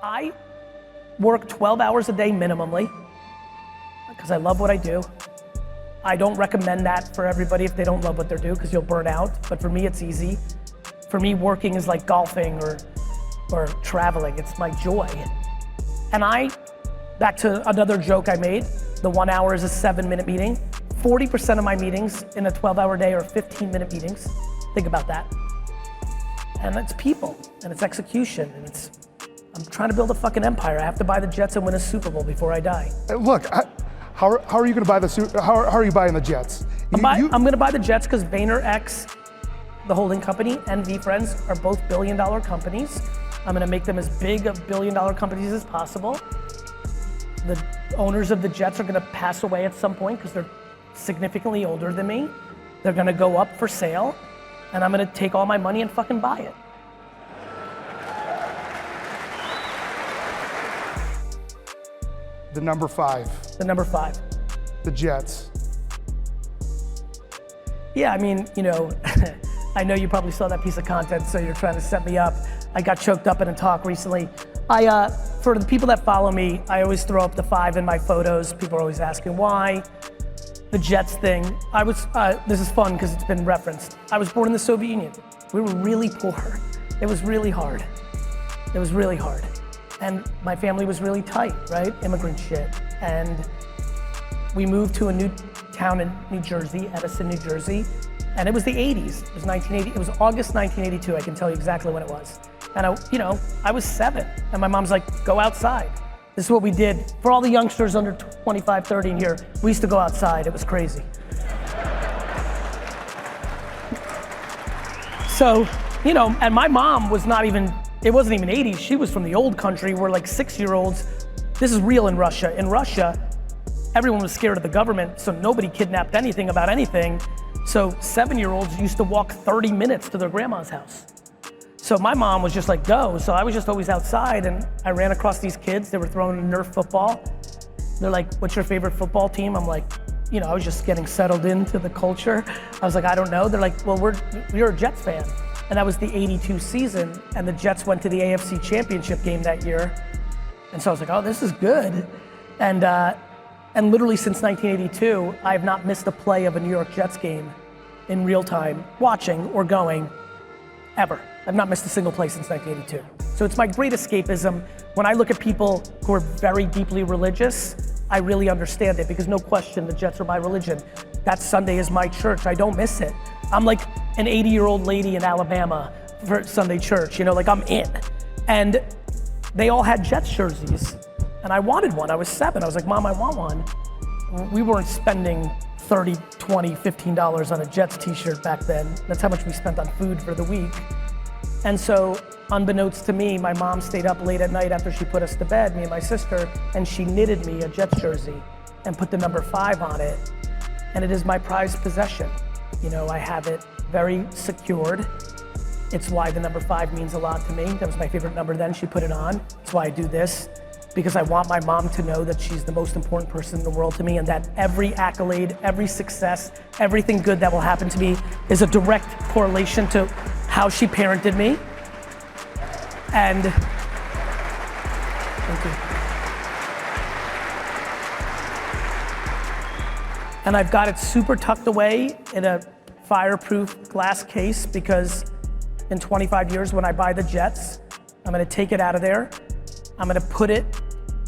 I work 12 hours a day minimally because I love what I do. I don't recommend that for everybody if they don't love what they do because you'll burn out, but for me it's easy. For me, working is like golfing or traveling, it's my joy. And back to another joke I made, the 1 hour is a 7-minute meeting. 40% of my meetings in a 12-hour day are 15-minute meetings. Think about that. And it's people, and it's execution, and I'm trying to build a fucking empire. I have to buy the Jets and win a Super Bowl before I die. Look, how are you going to buy how are you buying the Jets? I'm going to buy the Jets because VaynerX, the holding company, and VeeFriends are both billion-dollar companies. I'm going to make them as big of billion-dollar companies as possible. The owners of the Jets are going to pass away at some point because they're significantly older than me. They're going to go up for sale, and I'm going to take all my money and fucking buy it. The number 5. The number 5. The Jets. Yeah, I mean, you know, I know you probably saw that piece of content, so you're trying to set me up. I got choked up in a talk recently. For the people that follow me, I always throw up the 5 in my photos. People are always asking why. The Jets thing, this is fun because it's been referenced. I was born in the Soviet Union. We were really poor. It was really hard. It was really hard. And my family was really tight, right? Immigrant shit. And we moved to a new town in New Jersey, Edison, New Jersey. And it was the 80s, it was 1980, it was August 1982, I can tell you exactly when it was. And I was 7, and my mom's like, go outside. This is what we did. For all the youngsters under 25, 30 in here, we used to go outside, it was crazy. So, and my mom was it wasn't even 80s, she was from the old country, we're like 6-year-olds. This is real in Russia. In Russia, everyone was scared of the government, so nobody kidnapped anything about anything. So 7-year-olds used to walk 30 minutes to their grandma's house. So my mom was just like, go. So I was just always outside and I ran across these kids, they were throwing Nerf football. They're like, what's your favorite football team? I'm like, I was just getting settled into the culture. I was like, I don't know. They're like, well, you're a Jets fan. And that was the 82 season and the Jets went to the AFC Championship game that year. And so I was like, oh, this is good. And literally since 1982, I have not missed a play of a New York Jets game in real time, watching or going, ever. I've not missed a single play since 1982. So it's my great escapism. When I look at people who are very deeply religious, I really understand it because no question, the Jets are my religion. That Sunday is my church, I don't miss it. I'm like an 80-year-old lady in Alabama for Sunday church, like I'm in. And they all had Jets jerseys. And I wanted one, I was 7. I was like, Mom, I want one. We weren't spending $30, $20, $15 on a Jets t-shirt back then. That's how much we spent on food for the week. And so, unbeknownst to me, my mom stayed up late at night after she put us to bed, me and my sister, and she knitted me a Jets jersey and put the number 5 on it. And it is my prized possession. I have it very secured. It's why the number 5 means a lot to me. That was my favorite number then, she put it on. That's why I do this. Because I want my mom to know that she's the most important person in the world to me and that every accolade, every success, everything good that will happen to me is a direct correlation to how she parented me. And, thank you. And I've got it super tucked away in a fireproof glass case because in 25 years when I buy the Jets, I'm gonna take it out of there. I'm gonna put it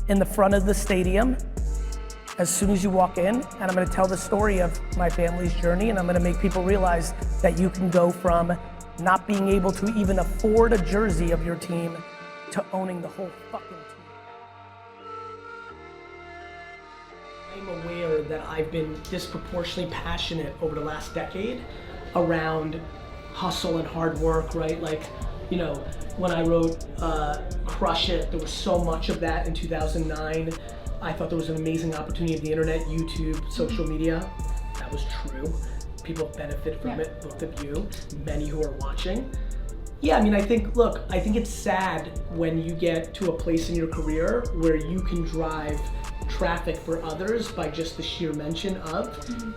in the front of the stadium as soon as you walk in, and I'm gonna tell the story of my family's journey, and I'm gonna make people realize that you can go from not being able to even afford a jersey of your team to owning the whole fucking team. I'm aware that I've been disproportionately passionate over the last decade around hustle and hard work, right? Like, when I wrote Crush It, there was so much of that in 2009. I thought there was an amazing opportunity of the internet, YouTube, social media. That was true. People benefit from it, both of you, many who are watching. Yeah, I think it's sad when you get to a place in your career where you can drive traffic for others by just the sheer mention of.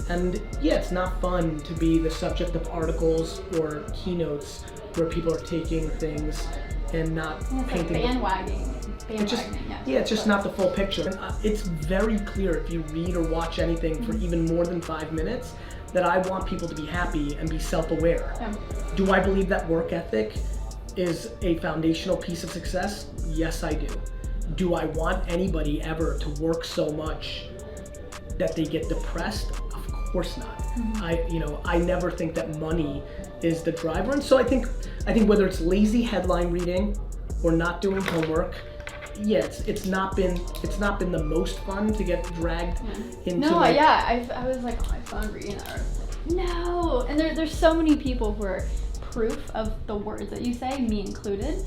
And yeah, it's not fun to be the subject of articles or keynotes where people are taking things and not And it's like painting. bandwagoning. It's just not the full picture. And, it's very clear if you read or watch anything for even more than 5 minutes that I want people to be happy and be self-aware. Yeah. Do I believe that work ethic is a foundational piece of success? Yes, I do. Do I want anybody ever to work so much that they get depressed? Of course not. I never think that money is the driver. And so I think whether it's lazy headline reading or not doing homework, yeah, it's not been the most fun to get dragged into. No, I was like on my phone reading that. No, and there's so many people who are proof of the words that you say, me included.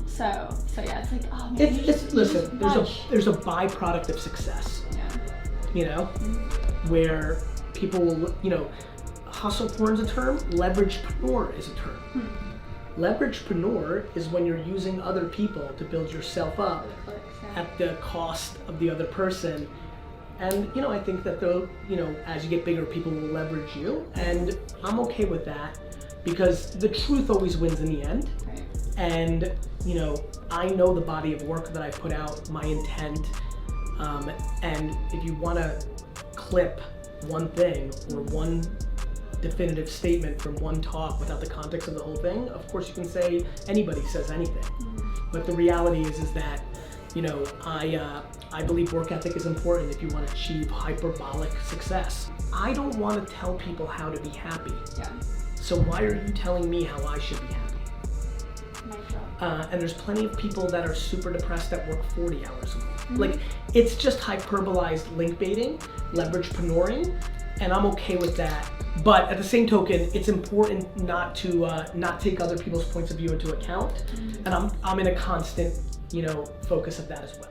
So yeah, it's like, oh man. Listen, there's a byproduct of success. Yeah. Where people will, hustle porn is a term, leveragepreneur is a term. Leveragepreneur is when you're using other people to build yourself up at the cost of the other person. And, I think that as you get bigger, people will leverage you. And I'm okay with that because the truth always wins in the end. Right. And, I know the body of work that I put out, my intent. And if you want to clip one thing or one definitive statement from one talk without the context of the whole thing, of course you can say anybody says anything. But the reality is that, I believe work ethic is important if you want to achieve hyperbolic success. I don't want to tell people how to be happy. Yeah. So why are you telling me how I should be happy? And there's plenty of people that are super depressed that work 40 hours a week. Like, it's just hyperbolized link baiting, leveragepreneuring, and I'm okay with that. But at the same token, it's important not to not take other people's points of view into account, and I'm in a constant, focus of that as well.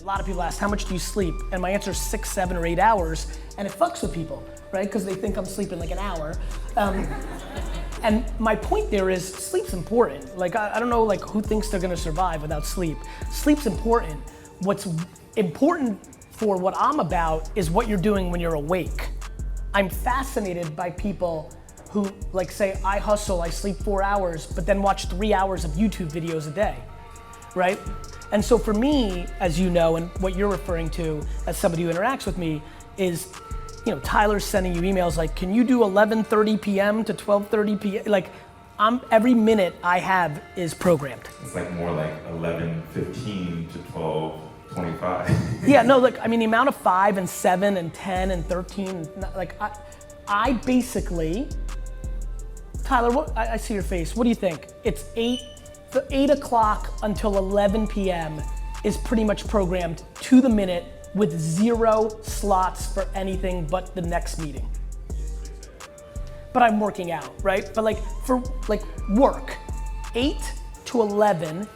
A lot of people ask, how much do you sleep? And my answer is 6, 7, or 8 hours, and it fucks with people, right? Because they think I'm sleeping like an hour. And my point there is sleep's important. Like, I don't know who thinks they're gonna survive without sleep. Sleep's important. What's important for what I'm about is what you're doing when you're awake. I'm fascinated by people who say, I hustle, I sleep 4 hours, but then watch 3 hours of YouTube videos a day, right? And so for me, as you know, and what you're referring to as somebody who interacts with me is, Tyler's sending you emails like, can you do 11:30 p.m. to 12:30 p.m.? Every minute I have is programmed. It's more like 11:15 to 12:25. Yeah, no, the amount of 5 and 7 and 10 and 13, I basically, Tyler, I see your face. What do you think? It's 8 o'clock until 11 p.m. is pretty much programmed to the minute with 0 slots for anything but the next meeting. But I'm working out, right? But for work, 8 to 11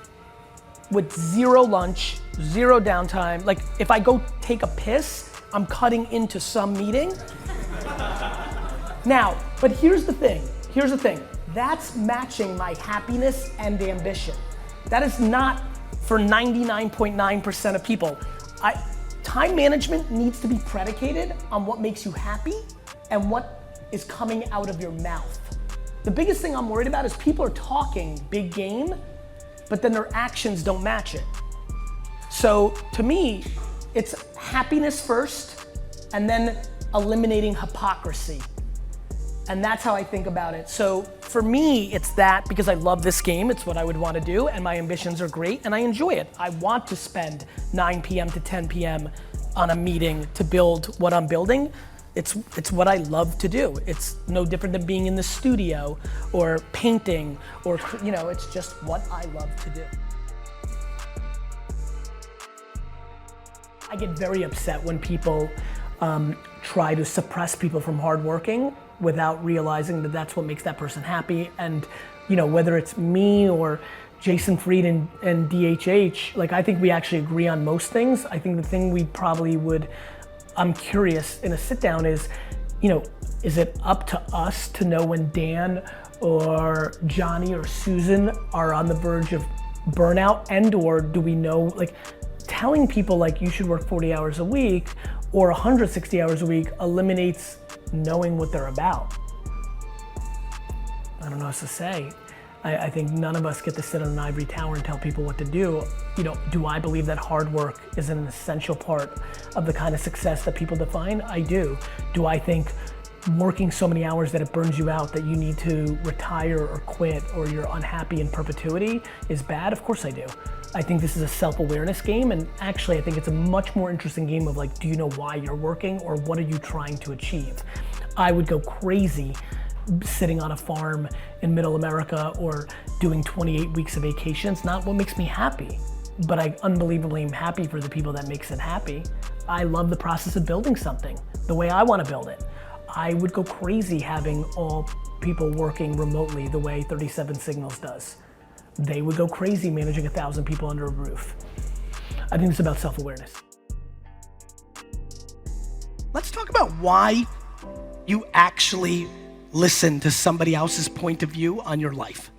with 0 lunch, 0 downtime. If I go take a piss, I'm cutting into some meeting. Now, but here's the thing. That's matching my happiness and ambition. That is not for 99.9% of people. Time management needs to be predicated on what makes you happy and what is coming out of your mouth. The biggest thing I'm worried about is people are talking big game, but then their actions don't match it. So to me, it's happiness first and then eliminating hypocrisy. And that's how I think about it. So for me, it's that because I love this game, it's what I would want to do, and my ambitions are great, and I enjoy it. I want to spend 9 p.m. to 10 p.m. on a meeting to build what I'm building. It's what I love to do. It's no different than being in the studio or painting or, it's just what I love to do. I get very upset when people try to suppress people from hard working without realizing that that's what makes that person happy. And whether it's me or Jason Fried and DHH, I think we actually agree on most things. I think the thing we probably would, I'm curious in a sit down is, is it up to us to know when Dan or Johnny or Susan are on the verge of burnout, and or do we know, telling people you should work 40 hours a week or 160 hours a week eliminates knowing what they're about. I don't know what to say. I think none of us get to sit on an ivory tower and tell people what to do. Do I believe that hard work is an essential part of the kind of success that people define? I do. Do I think working so many hours that it burns you out that you need to retire or quit or you're unhappy in perpetuity is bad? Of course I do. I think this is a self-awareness game, and actually I think it's a much more interesting game of like, do you know why you're working or what are you trying to achieve? I would go crazy sitting on a farm in middle America or doing 28 weeks of vacation. It's not what makes me happy, but I unbelievably am happy for the people that makes it happy. I love the process of building something the way I want to build it. I would go crazy having all people working remotely the way 37 Signals does. They would go crazy managing 1,000 people under a roof. I think it's about self-awareness. Let's talk about why you actually listen to somebody else's point of view on your life.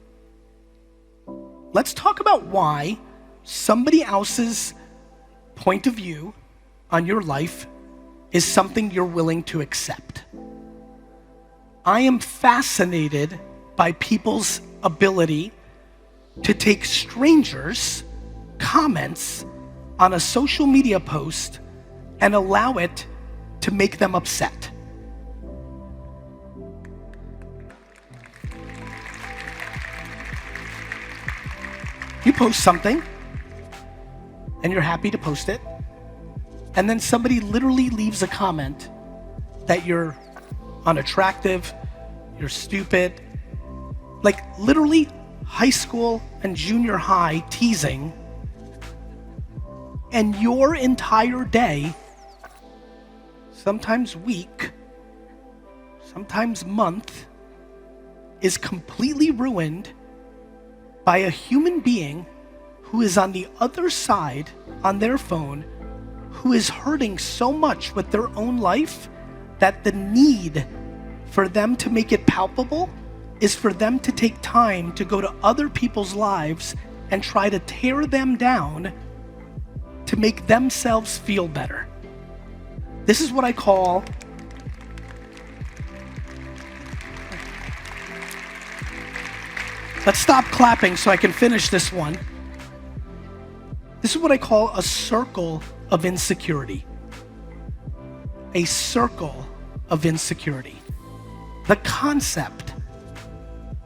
Let's talk about why somebody else's point of view on your life is something you're willing to accept. I am fascinated by people's ability to take strangers' comments on a social media post and allow it to make them upset. You post something, and you're happy to post it, and then somebody literally leaves a comment that you're unattractive, you're stupid, like literally high school and junior high teasing, and your entire day, sometimes week, sometimes month, is completely ruined by a human being who is on the other side on their phone, who is hurting so much with their own life that the need for them to make it palpable is for them to take time to go to other people's lives and try to tear them down to make themselves feel better. This is what I call let's stop clapping so I can finish this one. This is what I call a circle of insecurity. A circle of insecurity. The concept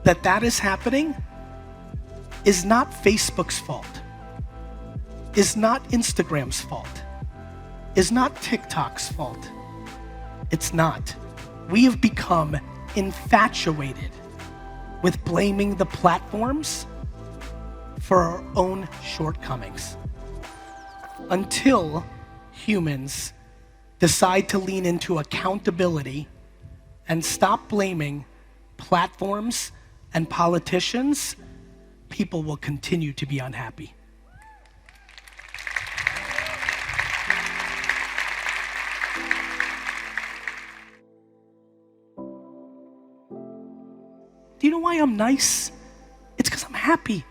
that that is happening is not Facebook's fault, is not Instagram's fault, is not TikTok's fault. It's not. We have become infatuated with blaming the platforms for our own shortcomings. Until humans decide to lean into accountability and stop blaming platforms and politicians, people will continue to be unhappy. Do you know why I'm nice? It's because I'm happy.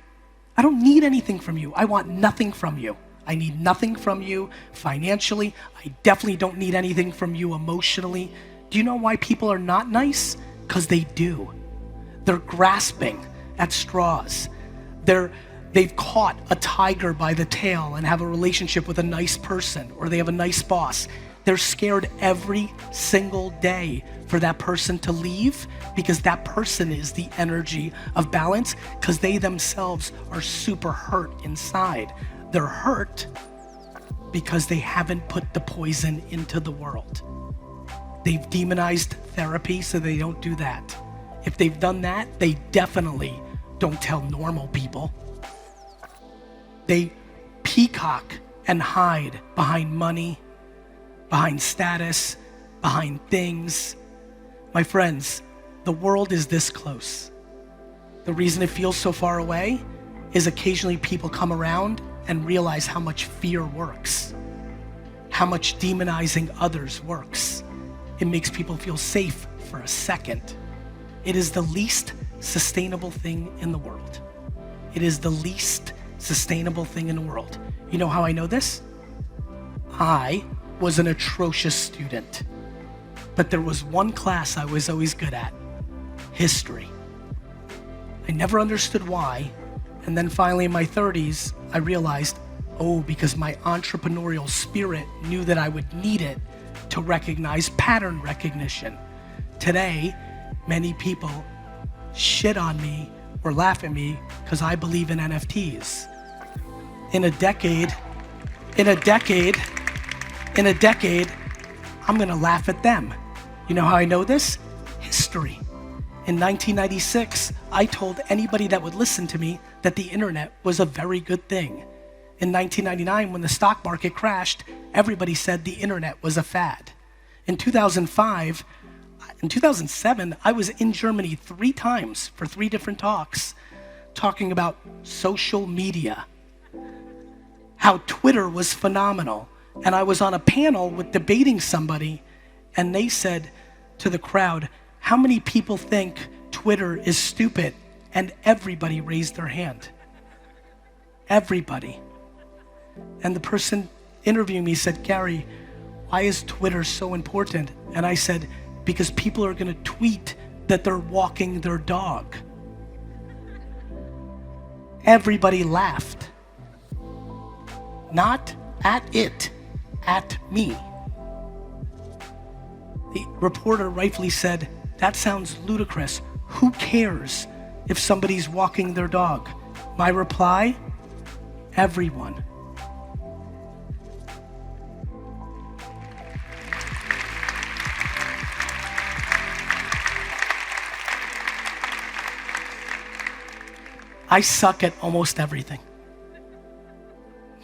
I don't need anything from you. I want nothing from you. I need nothing from you financially. I definitely don't need anything from you emotionally. Do you know why people are not nice? Because they do. They're grasping at straws. They've caught a tiger by the tail and have a relationship with a nice person, or they have a nice boss. They're scared every single day for that person to leave because that person is the energy of balance, because they themselves are super hurt inside. They're hurt because they haven't put the poison into the world. They've demonized therapy, so they don't do that. If they've done that, they definitely don't tell normal people. They peacock and hide behind money, behind status, behind things. My friends, the world is this close. The reason it feels so far away is occasionally people come around and realize how much fear works, how much demonizing others works. It makes people feel safe for a second. It is the least sustainable thing in the world. It is the least sustainable thing in the world. You know how I know this? I was an atrocious student, but there was one class I was always good at: history. I never understood why. And then finally in my 30s, I realized, oh, because my entrepreneurial spirit knew that I would need it to recognize pattern recognition. Today, many people shit on me or laugh at me because I believe in NFTs. In a decade, I'm gonna laugh at them. You know how I know this? History. In 1996, I told anybody that would listen to me that the internet was a very good thing. In 1999, when the stock market crashed, everybody said the internet was a fad. In 2007, I was in Germany 3 times for 3 different talks, talking about social media, how Twitter was phenomenal. And I was on a panel with debating somebody, and they said to the crowd, how many people think Twitter is stupid? And everybody raised their hand. Everybody. And the person interviewing me said, Gary, why is Twitter so important? And I said, because people are gonna tweet that they're walking their dog. Everybody laughed. Not at it, at me. The reporter rightfully said, that sounds ludicrous. Who cares if somebody's walking their dog? My reply, everyone. I suck at almost everything.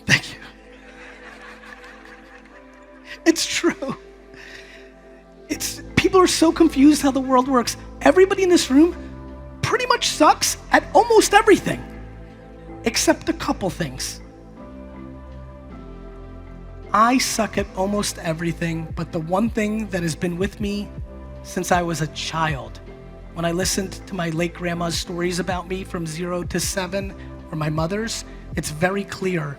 Thank you. It's true. People are so confused how the world works. Everybody in this room pretty much sucks at almost everything, except a couple things. I suck at almost everything, but the one thing that has been with me since I was a child, when I listened to my late grandma's stories about me from 0 to 7, or my mother's, it's very clear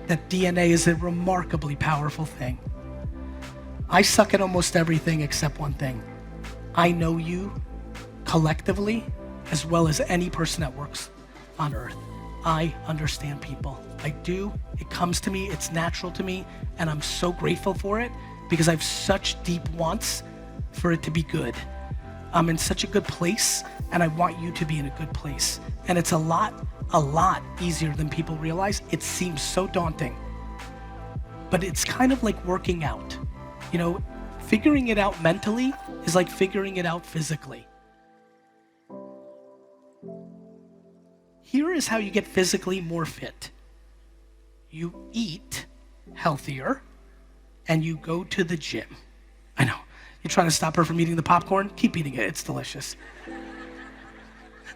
that DNA is a remarkably powerful thing. I suck at almost everything except one thing. I know you collectively as well as any person that works on earth. I understand people. I do. It comes to me. It's natural to me. And I'm so grateful for it because I have such deep wants for it to be good. I'm in such a good place and I want you to be in a good place. And it's a lot easier than people realize. It seems so daunting, but it's kind of like working out. You know, figuring it out mentally is like figuring it out physically. Here is how you get physically more fit. You eat healthier and you go to the gym. I know, you're trying to stop her from eating the popcorn? Keep eating it, it's delicious.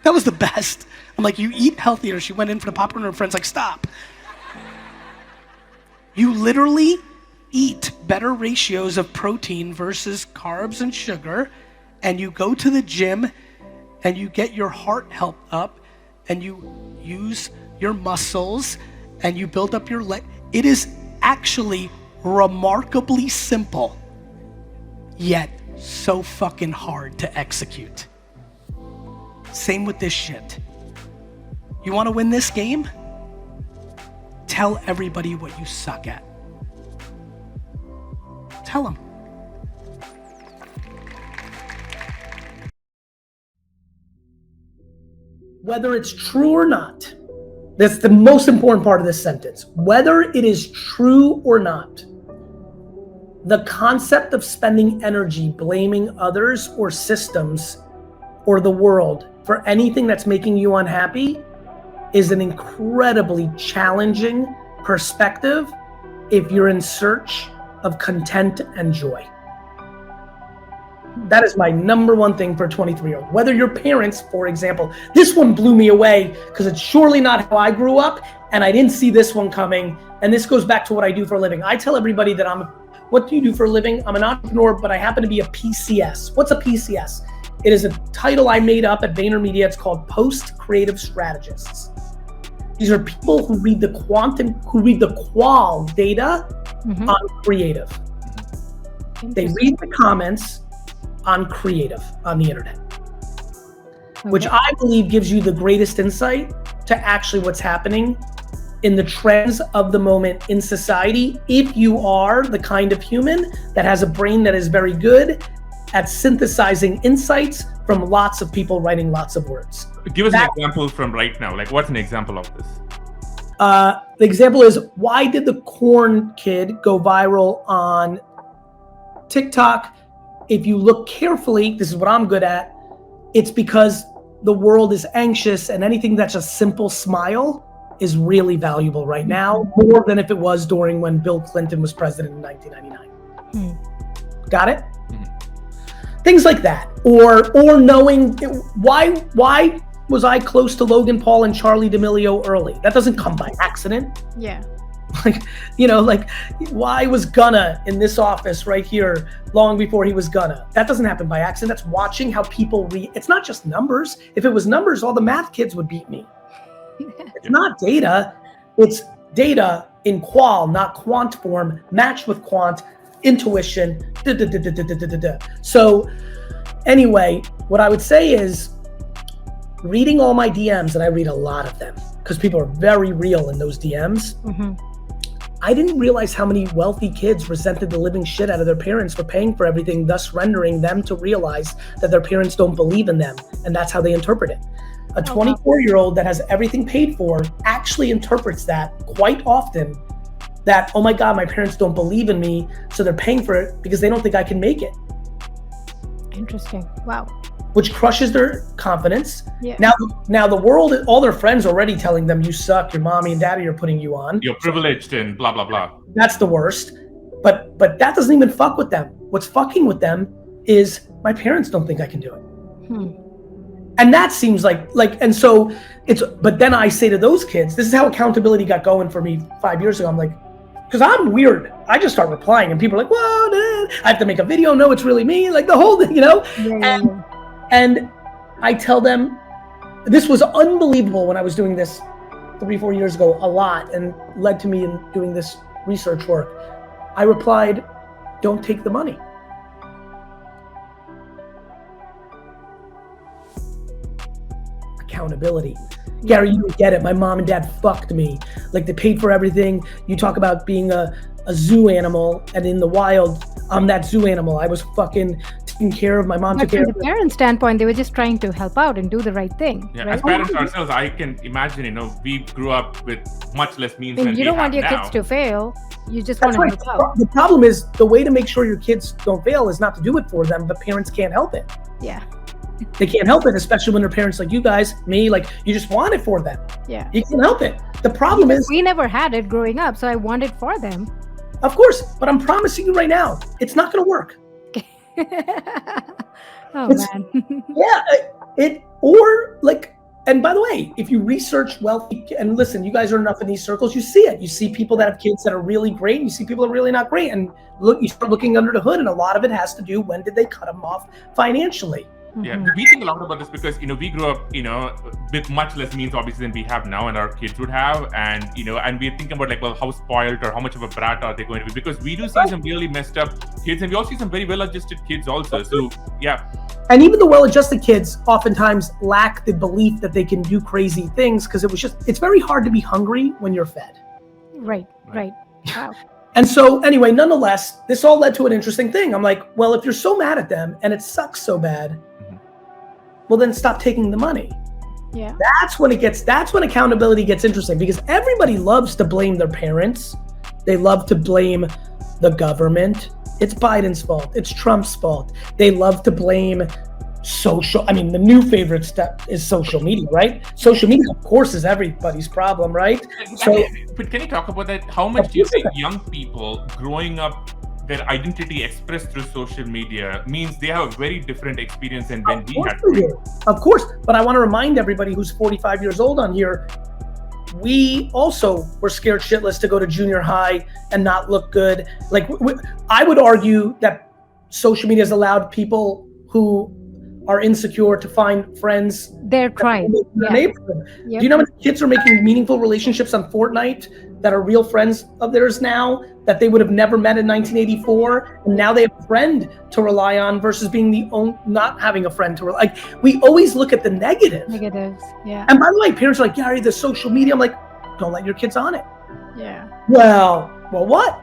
That was the best. I'm like, you eat healthier. She went in for the popcorn and her friend's like, stop. You literally eat better ratios of protein versus carbs and sugar, and you go to the gym and you get your heart health up and you use your muscles and you build up your leg. It is actually remarkably simple, yet so fucking hard to execute. Same with this shit. You want to win this game? Tell everybody what you suck at. Tell them. Whether it's true or not, that's the most important part of this sentence. Whether it is true or not, the concept of spending energy blaming others or systems or the world for anything that's making you unhappy is an incredibly challenging perspective if you're in search of content and joy. That is my number one thing for a 23-year-old. Whether your parents, for example, this one blew me away because it's surely not how I grew up and I didn't see this one coming. And this goes back to what I do for a living. I tell everybody that what do you do for a living? I'm an entrepreneur, but I happen to be a PCS. What's a PCS? It is a title I made up at VaynerMedia. It's called Post Creative Strategists. These are people who read the qual data on creative. They read the comments on creative on the internet. which I believe gives you the greatest insight to actually what's happening in the trends of the moment in society, if you are the kind of human that has a brain that is very good at synthesizing insights from lots of people writing lots of words. Give us an example from right now. Like, what's an example of this? The example is, why did the corn kid go viral on TikTok? If you look carefully, this is what I'm good at, it's because the world is anxious, and anything that's a simple smile is really valuable right now, more than if it was during when Bill Clinton was president in 1999. Got it? Things like that, or knowing why was I close to Logan Paul and Charlie D'Amelio early? That doesn't come by accident. Yeah. Like, like, why was Gunna in this office right here long before he was Gunna? That doesn't happen by accident. That's watching how people read. It's not just numbers. If it was numbers, all the math kids would beat me. It's not data. It's data in qual, not quant form, matched with quant, intuition. So anyway, what I would say is, reading all my DMs, and I read a lot of them because people are very real in those DMs. I didn't realize how many wealthy kids resented the living shit out of their parents for paying for everything, thus rendering them to realize that their parents don't believe in them, and that's how they interpret it. A 24-year-old that has everything paid for actually interprets that quite often, that, oh my God, my parents don't believe in me, so they're paying for it because they don't think I can make it. Interesting. Wow. Which crushes their confidence. Yeah. Now the world, all their friends are already telling them, you suck, your mommy and daddy are putting you on. You're privileged and blah, blah, blah. That's the worst. But that doesn't even fuck with them. What's fucking with them is, my parents don't think I can do it. And that seems like, and so but then I say to those kids, this is how accountability got going for me 5 years ago. I'm like, because I'm weird. I just start replying and people are like, whoa, I have to make a video. No, it's really me. Like the whole thing, And I tell them, this was unbelievable when I was doing this 3-4 years ago, a lot, and led to me in doing this research work. I replied, don't take the money. Accountability. Gary, you don't get it. My mom and dad fucked me. Like, they paid for everything. You talk about being a zoo animal, and in the wild, I'm that zoo animal. I was fucking taking care of my mom. But from the parent standpoint, they were just trying to help out and do the right thing. Yeah, right? as parents ourselves, I can imagine, we grew up with much less means than we have now. You don't want your kids to fail. You just want to help out. The problem is, the way to make sure your kids don't fail is not to do it for them, but parents can't help it. Yeah. They can't help it, especially when they're parents like you guys, me, like, you just want it for them. Yeah. You can't help it. The problem is, we never had it growing up, so I want it for them. Of course, but I'm promising you right now, it's not going to work. Man. And by the way, if you research wealthy, and listen, you guys are enough in these circles, you see it. You see people that have kids that are really great, and you see people that are really not great. And look, you start looking under the hood, and a lot of it has to do, when did they cut them off financially? Yeah, we think a lot about this because, we grew up, with much less means obviously than we have now, and our kids would have. And, and we're thinking about, like, well, how spoiled or how much of a brat are they going to be? Because we do see some really messed up kids, and we also see some very well-adjusted kids also. So, yeah. And even the well-adjusted kids oftentimes lack the belief that they can do crazy things, because it's very hard to be hungry when you're fed. Right. Wow. And so anyway, nonetheless, this all led to an interesting thing. I'm like, well, if you're so mad at them and it sucks so bad, well, then stop taking the money. Yeah. That's when accountability gets interesting, because everybody loves to blame their parents. They love to blame the government. It's Biden's fault. It's Trump's fault. They love to blame the new favorite step is social media, right? Social media, of course, is everybody's problem, right? But can you talk about that? How much do you think young people growing up, their identity expressed through social media means they have a very different experience than when we had? Of course, but I want to remind everybody who's 45 years old on here, we also were scared shitless to go to junior high and not look good. Like, I would argue that social media has allowed people who are insecure to find friends Their tribe. in their Yeah. neighborhood. Yep. Do you know how many kids are making meaningful relationships on Fortnite that are real friends of theirs now that they would have never met in 1984, and now they have a friend to rely on versus being not having a friend to rely. Like, we always look at the negative. Negatives. Yeah. And by the way, parents are like, Gary, the social media. I'm like, don't let your kids on it. Yeah. Well, what?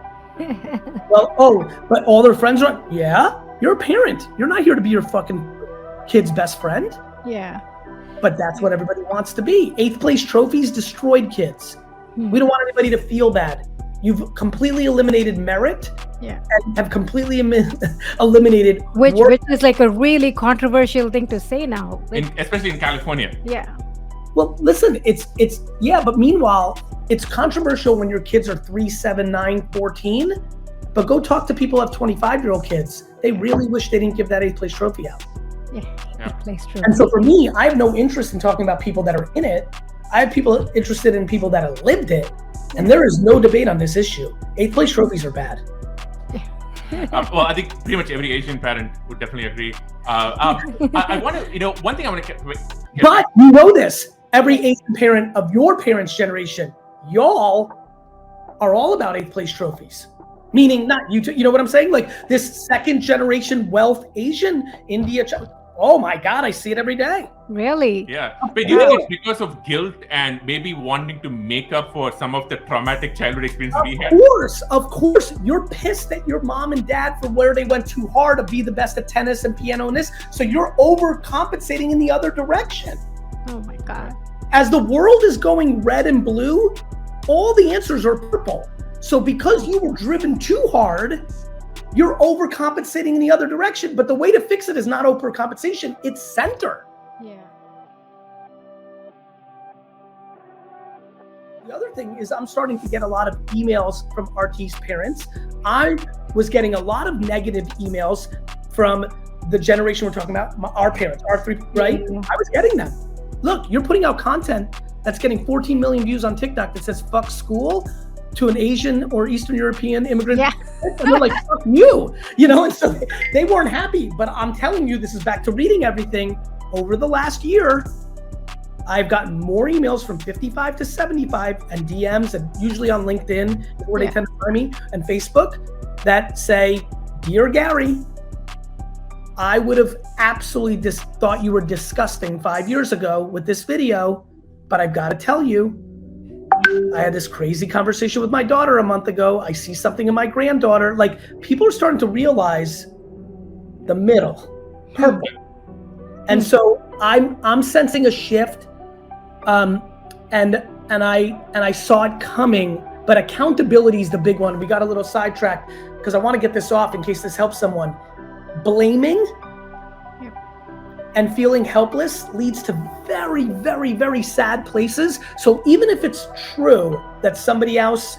But all their friends are, yeah, you're a parent. You're not here to be your fucking kid's best friend. Yeah. But that's what everybody wants to be. 8th place trophies destroyed kids. We don't want anybody to feel bad. You've completely eliminated merit. Yeah. And have completely eliminated Which work. is like a really controversial thing to say now. Like, Especially in California. yeah. Well, listen, it's but meanwhile, it's controversial when your kids are 3, 7, 9, 14. But go talk to people who have 25-year-old kids. They really wish they didn't give that 8th place trophy out. Yeah. Place true. And so for me, I have no interest in talking about people that are in it. I have people interested in people that have lived it. And there is no debate on this issue. 8th place trophies are bad. Well, I think pretty much every Asian parent would definitely agree. I want to, one thing I want to get But you know this, every Asian parent of your parents' generation, y'all are all about 8th place trophies. Meaning not you, you know what I'm saying? Like this 2nd generation wealth Asian, India, oh my God, I see it every day. Really? Yeah. But do you think it's because of guilt and maybe wanting to make up for some of the traumatic childhood experience we had? Of course. You're pissed at your mom and dad for where they went too hard to be the best at tennis and piano and this. So you're overcompensating in the other direction. Oh my God. As the world is going red and blue, all the answers are purple. So because you were driven too hard, you're overcompensating in the other direction. But the way to fix it is not overcompensation, it's center. Yeah. The other thing is I'm starting to get a lot of emails from artists' parents. I was getting a lot of negative emails from the generation we're talking about, our parents, our 3, right? Yeah. I was getting them. Look, you're putting out content that's getting 14 million views on TikTok that says fuck school to an Asian or Eastern European immigrant. Yeah. And they're like, fuck you, and so they weren't happy. But I'm telling you, this is back to reading everything. Over the last year, I've gotten more emails from 55 to 75 and DMs, and usually on LinkedIn, where they tend to find me, and Facebook, that say, Dear Gary, I would have absolutely thought you were disgusting 5 years ago with this video, but I've got to tell you, I had this crazy conversation with my daughter a month ago. I see something in my granddaughter. Like, people are starting to realize the middle, purple. And so I'm sensing a shift, and I saw it coming. But accountability is the big one. We got a little sidetracked because I want to get this off in case this helps someone. Blaming and feeling helpless leads to very, very, very sad places. So even if it's true that somebody else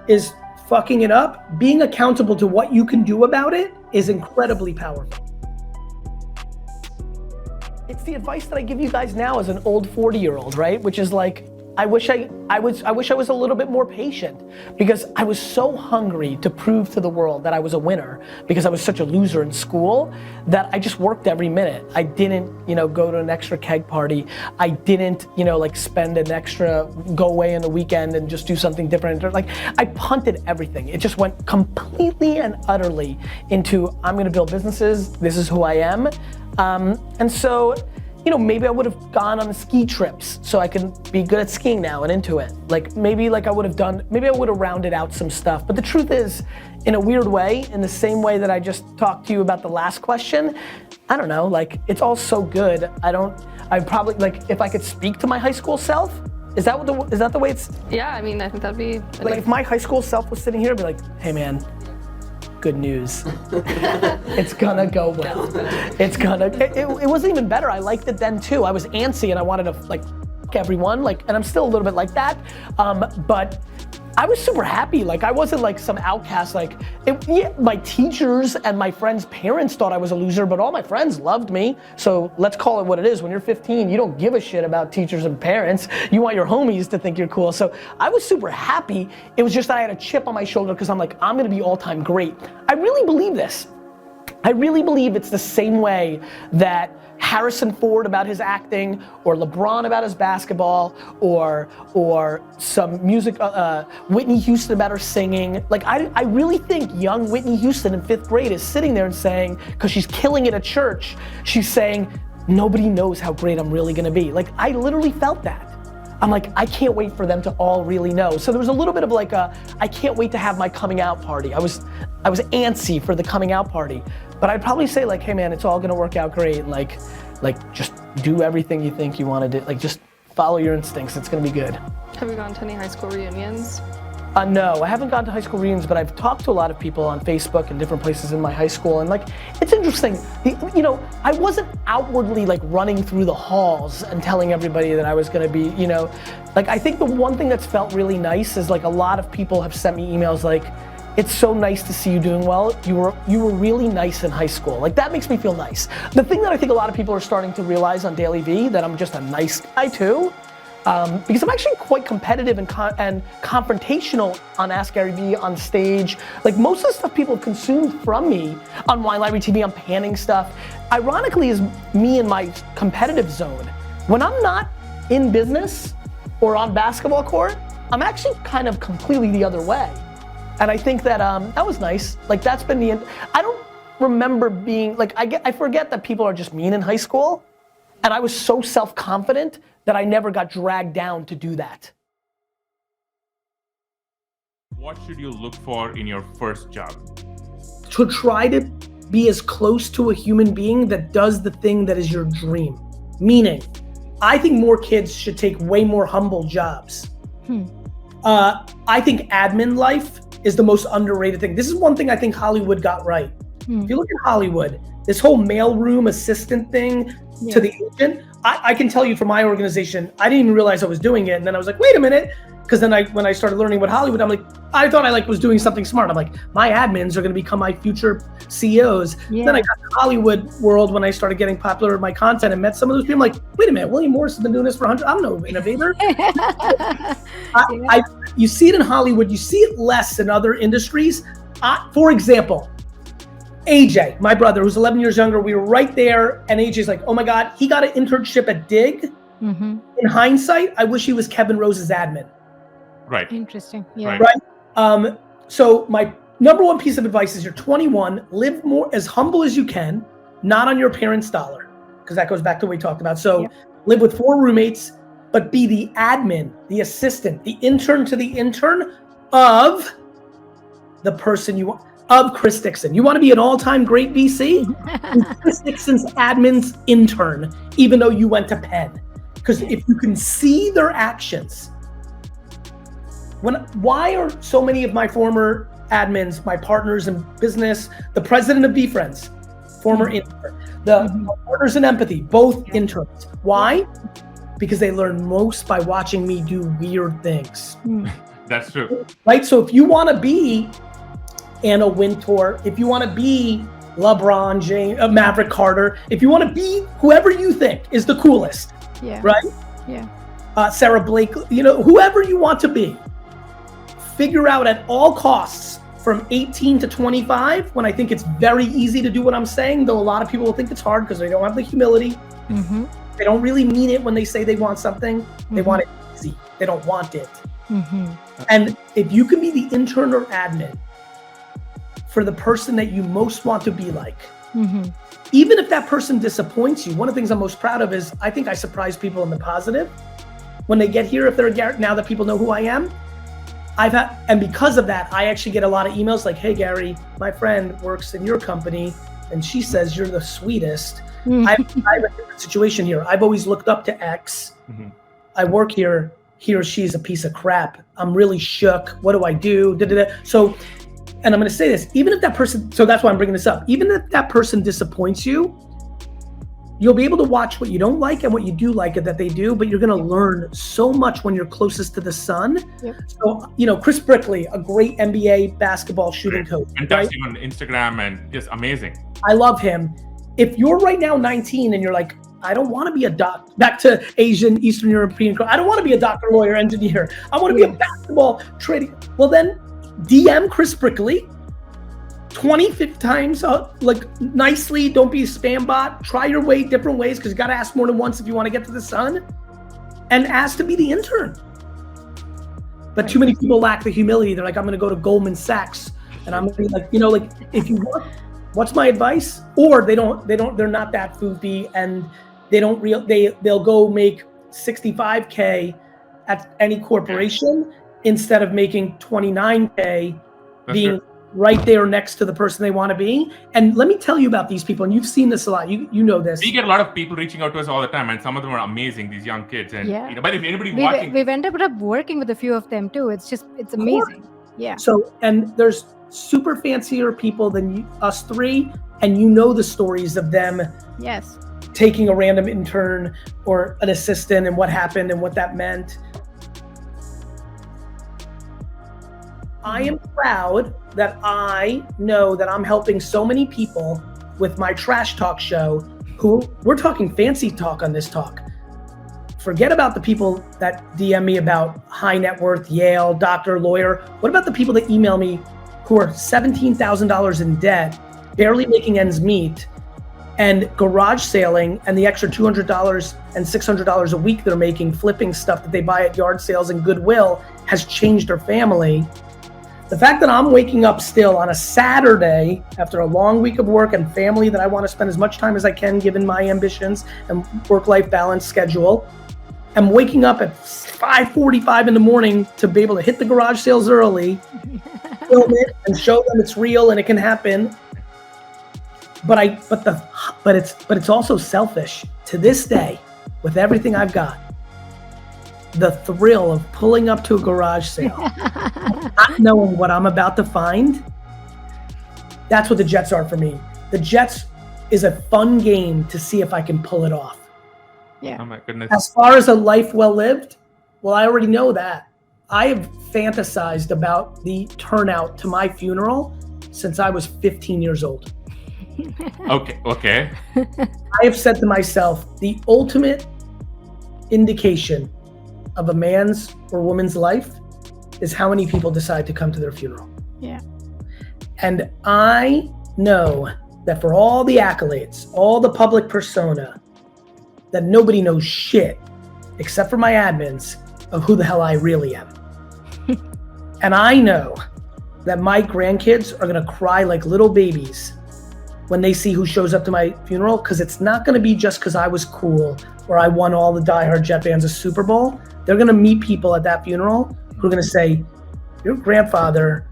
is fucking it up, being accountable to what you can do about it is incredibly powerful. It's the advice that I give you guys now as an old 40-year-old, right? Which is like, I wish I was a little bit more patient, because I was so hungry to prove to the world that I was a winner because I was such a loser in school that I just worked every minute. I didn't, go to an extra keg party. I didn't, spend an extra, go away on the weekend and just do something different. Like, I punted everything. It just went completely and utterly into, I'm gonna build businesses. This is who I am. And so, maybe I would have gone on ski trips so I can be good at skiing now and into it. Maybe I would have rounded out some stuff. But the truth is, in a weird way, in the same way that I just talked to you about the last question, I don't know, it's all so good. I probably, if I could speak to my high school self, is that the way it's? Yeah, I mean, I think that'd be. If my high school self was sitting here, I'd be like, hey man, good news. It's gonna go well. It wasn't even better. I liked it then too. I was antsy and I wanted to f everyone, and I'm still a little bit like that. But I was super happy. I wasn't some outcast. My teachers and my friends' parents thought I was a loser, but all my friends loved me. So let's call it what it is. When you're 15, you don't give a shit about teachers and parents. You want your homies to think you're cool. So I was super happy. It was just that I had a chip on my shoulder because I'm gonna be all-time great. I really believe this. I really believe it's the same way that Harrison Ford about his acting, or LeBron about his basketball, or some music, Whitney Houston about her singing. Like I really think young Whitney Houston in 5th grade is sitting there and saying, because she's killing it at church, she's saying, nobody knows how great I'm really gonna be. Like I literally felt that. I'm like, I can't wait for them to all really know. So there was a little bit of like I can't wait to have my coming out party. I was antsy for the coming out party. But I'd probably say like, hey man, it's all gonna work out great. And like just do everything you think you wanna do. Like just follow your instincts, it's gonna be good. Have you gone to any high school reunions? No, I haven't gone to high school reunions, but I've talked to a lot of people on Facebook and different places in my high school, and like, it's interesting. You know, I wasn't outwardly like running through the halls and telling everybody that I was gonna be, you know, like I think the one thing that's felt really nice is like a lot of people have sent me emails like, it's so nice to see you doing well. You were really nice in high school. Like that makes me feel nice. The thing that I think a lot of people are starting to realize on Garyvee, that I'm just a nice guy too. Because I'm actually quite competitive and confrontational on Ask Garyvee, on stage. Like most of the stuff people have consumed from me on Wine Library TV, I'm panning stuff, ironically is me in my competitive zone. When I'm not in business or on basketball court, I'm actually kind of completely the other way. And I think that that was nice. Like that's been I don't remember being, like I forget that people are just mean in high school. And I was so self-confident that I never got dragged down to do that. What should you look for in your first job? To try to be as close to a human being that does the thing that is your dream. Meaning, I think more kids should take way more humble jobs. I think admin life is the most underrated thing. This is one thing I think Hollywood got right. If you look at Hollywood, this whole mailroom assistant thing to the agent, I can tell you from my organization, I didn't even realize I was doing it. And then I was like, wait a minute. Because then when I started learning about Hollywood, I'm like, I thought I was doing something smart. I'm like, my admins are gonna become my future CEOs. Then I got to Hollywood world when I started getting popular with my content and met some of those people. I'm like, wait a minute, William Morris has been doing this for 100, I'm no innovator. You see it in Hollywood, you see it less in other industries. For example, AJ, my brother, who's 11 years younger, we were right there, and AJ's like, oh my God, he got an internship at Dig. In hindsight, I wish he was Kevin Rose's admin. Right. Interesting. Yeah. Right. So my number one piece of advice is you're 21, live more as humble as you can, not on your parents' dollar, because that goes back to what we talked about. So live with 4 roommates, but be the admin, the assistant, the intern to the intern of the person you want. Of Chris Dixon. You want to be an all-time great VC? Chris Dixon's admin's intern, even though you went to Penn. Because if you can see their actions, why are so many of my former admins, my partners in business, the president of BeFriends, former intern, the partners in Empathy, both interns. Why? Because they learn most by watching me do weird things. That's true. Right? So if you want to be Anna Wintour, if you want to be LeBron James, Maverick Carter, if you want to be whoever you think is the coolest, right? Sarah Blake, you know, whoever you want to be, figure out at all costs from 18 to 25, when I think it's very easy to do what I'm saying, though a lot of people will think it's hard because they don't have the humility. They don't really mean it when they say they want something. They want it easy. They don't want it. And if you can be the intern or admin for the person that you most want to be like, even if that person disappoints you, one of the things I'm most proud of is I think I surprise people in the positive. When they get here, if they're Gary, now that people know who I am, and because of that, I actually get a lot of emails like, hey Gary, my friend works in your company and she says you're the sweetest. I have a different situation here. I've always looked up to X. I work here, he or she's a piece of crap. I'm really shook. What do I do? So, and I'm going to say this, even if that person, so that's why I'm bringing this up, even if that person disappoints you, you'll be able to watch what you don't like and what you do like that they do, but you're going to learn so much when you're closest to the sun. So, you know, Chris Brickley, a great NBA basketball shooting coach. Fantastic on Instagram and just amazing. I love him. If you're right now 19 and you're like, I don't want to be a back to Asian, Eastern European, I don't want to be a doctor, lawyer, engineer. I want to be a basketball trading. Well then, DM Chris Brickley 20, 50 times, like nicely, don't be a spam bot. Try your way different ways, because you got to ask more than once if you want to get to the sun. And ask to be the intern. But too many people lack the humility. They're like, I'm going to go to Goldman Sachs, and I'm going to be like, like, if you want, what's my advice? Or they're not that foofy, and they'll go make 65K at any corporation instead of making 29K being right there next to the person they want to be. And let me tell you about these people, and you've seen this a lot. You know this. We get a lot of people reaching out to us all the time, and some of them are amazing, these young kids. And but if anybody watching, we've ended up working with a few of them too. It's amazing. Yeah. So, and there's super fancier people than us three, and you know the stories of them. Yes. Taking a random intern or an assistant and what happened and what that meant. I am proud that I know that I'm helping so many people with my trash talk show, who we're talking fancy talk on this talk. Forget about the people that DM me about high net worth, Yale, doctor, lawyer. What about the people that email me who are $17,000 in debt, barely making ends meet, and garage sailing, and the extra $200 and $600 a week they're making flipping stuff that they buy at yard sales and Goodwill has changed their family. The fact that I'm waking up still on a Saturday after a long week of work and family that I want to spend as much time as I can given my ambitions and work-life balance schedule, I'm waking up at 5:45 in the morning to be able to hit the garage sales early, film it and show them it's real and it can happen. But it's also selfish. To this day, with everything I've got, the thrill of pulling up to a garage sale, not knowing what I'm about to find, that's what the Jets are for me. The Jets is a fun game to see if I can pull it off. Yeah. oh my goodness. As far as a life well lived, well, I already know that. I have fantasized about the turnout to my funeral since I was 15 years old. Okay. I have said to myself, the ultimate indication of a man's or woman's life is how many people decide to come to their funeral. Yeah. And I know that for all the accolades, all the public persona, that nobody knows shit, except for my admins, of who the hell I really am. And I know that my grandkids are gonna cry like little babies when they see who shows up to my funeral, because it's not gonna be just because I was cool or I won all the diehard Jet fans a Super Bowl. They're gonna meet people at that funeral who are gonna say, your grandfather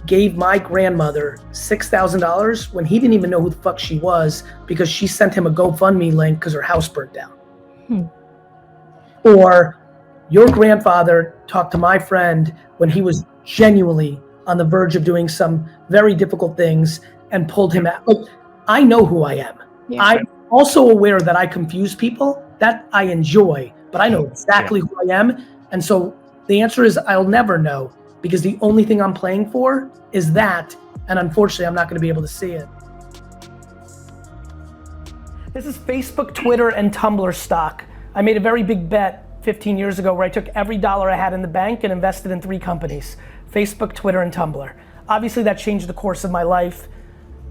gave my grandmother $6,000 when he didn't even know who the fuck she was, because she sent him a GoFundMe link because her house burnt down. Or your grandfather talked to my friend when he was genuinely on the verge of doing some very difficult things and pulled him out. Like, I know who I am. Yeah. I'm also aware that I confuse people. That I enjoy, but I know exactly who I am. And so the answer is I'll never know, because the only thing I'm playing for is that. And unfortunately, I'm not going to be able to see it. This is Facebook, Twitter, and Tumblr stock. I made a very big bet 15 years ago where I took every dollar I had in the bank and invested in 3 companies: Facebook, Twitter, and Tumblr. Obviously, that changed the course of my life.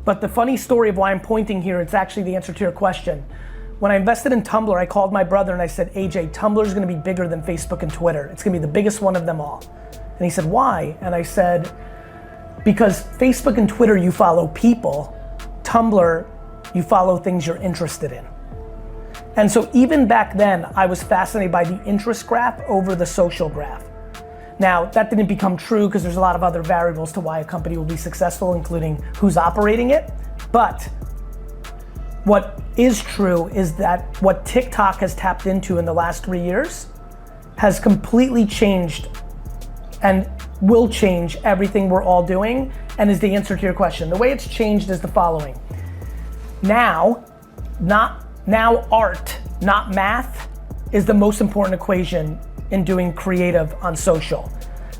But the funny story of why I'm pointing here, it's actually the answer to your question. When I invested in Tumblr, I called my brother and I said, AJ, Tumblr is gonna be bigger than Facebook and Twitter. It's gonna be the biggest one of them all. And he said, why? And I said, because Facebook and Twitter, you follow people. Tumblr, you follow things you're interested in. And so even back then, I was fascinated by the interest graph over the social graph. Now, that didn't become true because there's a lot of other variables to why a company will be successful, including who's operating it. But what is true is that what TikTok has tapped into in the last 3 years has completely changed and will change everything we're all doing, and is the answer to your question. The way it's changed is the following. Now art, not math, is the most important equation in doing creative on social.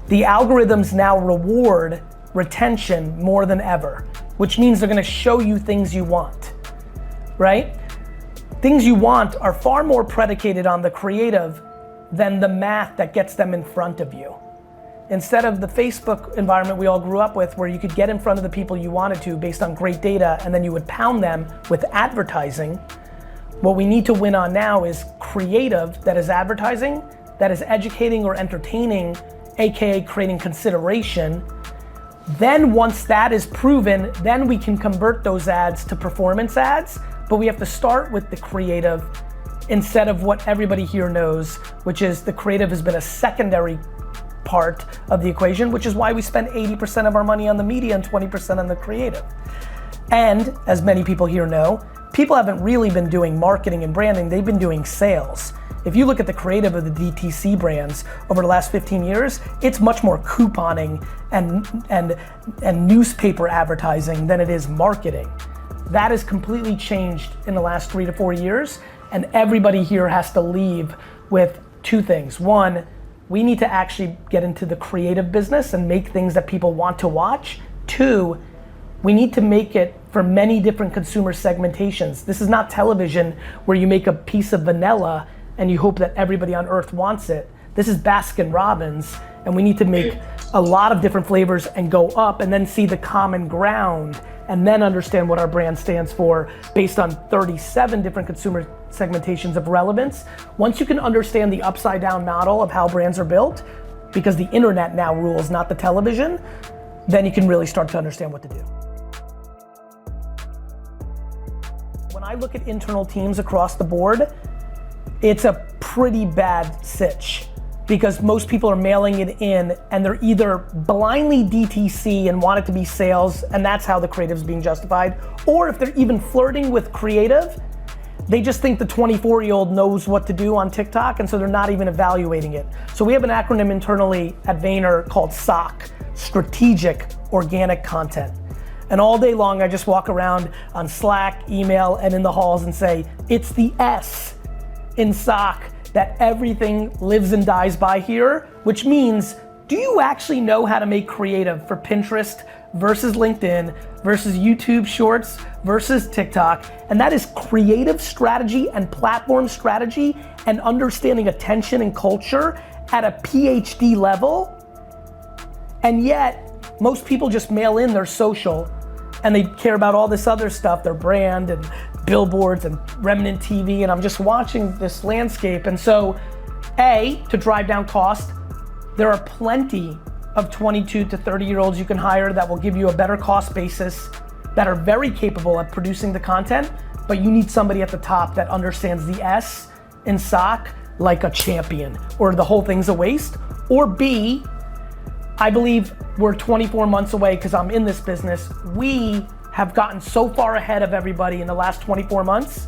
The algorithms now reward retention more than ever, which means they're gonna show you things you want, right? Things you want are far more predicated on the creative than the math that gets them in front of you. Instead of the Facebook environment we all grew up with where you could get in front of the people you wanted to based on great data and then you would pound them with advertising, what we need to win on now is creative that is advertising, that is educating or entertaining, AKA creating consideration. Then once that is proven, then we can convert those ads to performance ads, but we have to start with the creative instead of what everybody here knows, which is the creative has been a secondary part of the equation, which is why we spend 80% of our money on the media and 20% on the creative. And as many people here know, people haven't really been doing marketing and branding, they've been doing sales. If you look at the creative of the DTC brands over the last 15 years, it's much more couponing and newspaper advertising than it is marketing. That has completely changed in the last 3 to 4 years, and everybody here has to leave with two things. One, we need to actually get into the creative business and make things that people want to watch. Two, we need to make it for many different consumer segmentations. This is not television where you make a piece of vanilla and you hope that everybody on earth wants it. This is Baskin Robbins, and we need to make a lot of different flavors and go up and then see the common ground and then understand what our brand stands for based on 37 different consumer segmentations of relevance. Once you can understand the upside down model of how brands are built, because the internet now rules, not the television, then you can really start to understand what to do. When I look at internal teams across the board, it's a pretty bad sitch because most people are mailing it in and they're either blindly DTC and want it to be sales and that's how the creative's being justified, or if they're even flirting with creative, they just think the 24-year-old knows what to do on TikTok and so they're not even evaluating it. So we have an acronym internally at Vayner called SOC, Strategic Organic Content. And all day long I just walk around on Slack, email, and in the halls and say, it's the S in SOC that everything lives and dies by here, which means, do you actually know how to make creative for Pinterest versus LinkedIn versus YouTube Shorts versus TikTok? And that is creative strategy and platform strategy and understanding attention and culture at a PhD level. And yet, most people just mail in their social and they care about all this other stuff, their brand and billboards and remnant TV, and I'm just watching this landscape. And so, A, to drive down cost, there are plenty of 22 to 30-year-olds you can hire that will give you a better cost basis, that are very capable at producing the content, but you need somebody at the top that understands the S in SOC like a champion, or the whole thing's a waste. Or B, I believe we're 24 months away, because I'm in this business, we have gotten so far ahead of everybody in the last 24 months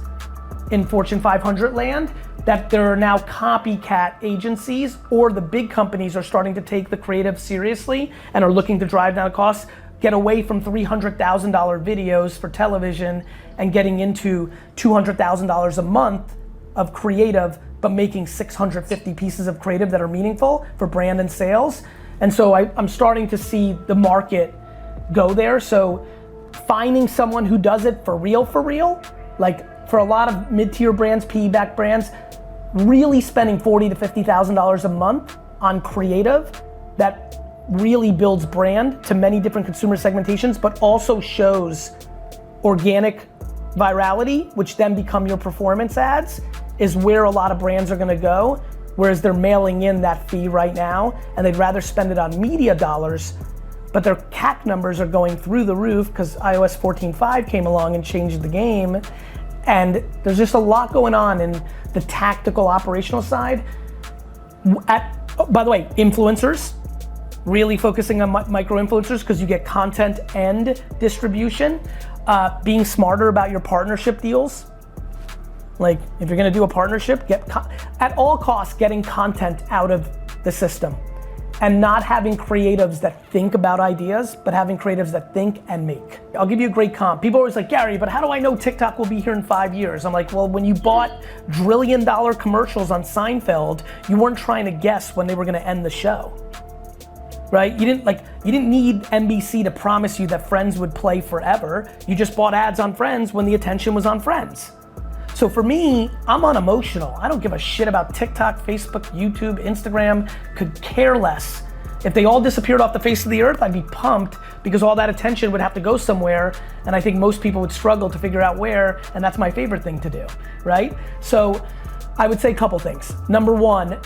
in Fortune 500 land that there are now copycat agencies, or the big companies are starting to take the creative seriously and are looking to drive down costs, get away from $300,000 videos for television and getting into $200,000 a month of creative, but making 650 pieces of creative that are meaningful for brand and sales. And so I'm starting to see the market go there. So finding someone who does it for real, like for a lot of mid-tier brands, PE-backed brands, really spending $40,000 to $50,000 a month on creative that really builds brand to many different consumer segmentations, but also shows organic virality, which then become your performance ads, is where a lot of brands are gonna go, whereas they're mailing in that fee right now, and they'd rather spend it on media dollars, but their CAC numbers are going through the roof because iOS 14.5 came along and changed the game. And there's just a lot going on in the tactical operational side. By the way, influencers, really focusing on micro influencers because you get content and distribution. Being smarter about your partnership deals. Like if you're gonna do a partnership, at all costs getting content out of the system. And not having creatives that think about ideas, but having creatives that think and make. I'll give you a great comp. People are always like, Gary, but how do I know TikTok will be here in 5 years? I'm like, well, when you bought $1 trillion commercials on Seinfeld, you weren't trying to guess when they were gonna end the show, right? You didn't need NBC to promise you that Friends would play forever. You just bought ads on Friends when the attention was on Friends. So for me, I'm unemotional. I don't give a shit about TikTok, Facebook, YouTube, Instagram, could care less. If they all disappeared off the face of the earth, I'd be pumped because all that attention would have to go somewhere, and I think most people would struggle to figure out where, and that's my favorite thing to do, right? So I would say a couple things. Number one,